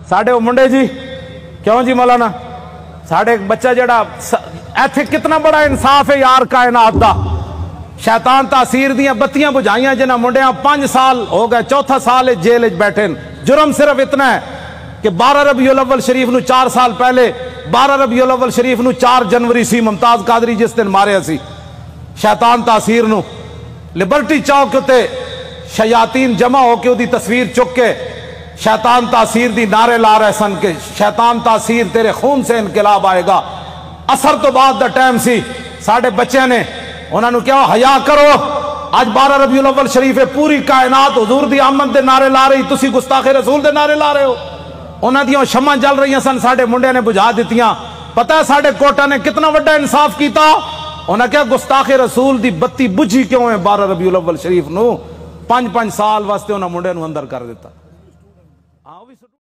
साढ़े वो मुंडे जी क्यों जी मौलाना साढ़े एक बच्चा जड़ा इत्थे कितना बड़ा इंसाफ है यार कायनात दा। शैतान तासीर दियां बत्तियां बुझाइयां जिन्हां मुंडियां 5 साल हो गए, चौथा साल जेल बैठे। जुर्म सिर्फ इतना है कि 12 रबीउल अव्वल शरीफ नूं 4 साल पहले 12 रबीउल अव्वल शरीफ नूं 4 जनवरी सी मुमताज कादरी जिस दिन मारिया सी शैतान तासीर नूं लिबर्टी चौक उत्ते शयातीन जमा होके उहदी तस्वीर चुक के शैतान तासीर दी नारे ला रहे सन के शैतान तासीर तेरे खून से इनकलाब आएगा। असर तो बाद दा टाइम सी, साढ़े बच्चे ने उन्होंने क्या हया करो। आज 12 रबीउल अव्वल शरीफ है, पूरी कायनात हुजूर दी आमद दे नारे ला रही, तुसी गुस्ताखे रसूल दे नारे ला रहे हो। उन्हां दियां शम्मां जल रही सन, साढ़े मुंडे ने बुझा दित्तियां। पता है साढ़े कोटा ने कितना बड़ा इंसाफ किया। उन्हें क्या गुस्ताखे रसूल दी बत्ती बुझी क्यों है 12 रबीउल अव्वल शरीफ नूं 5-5 साल वास्ते उन्हां मुंडे नूं अंदर कर दिता।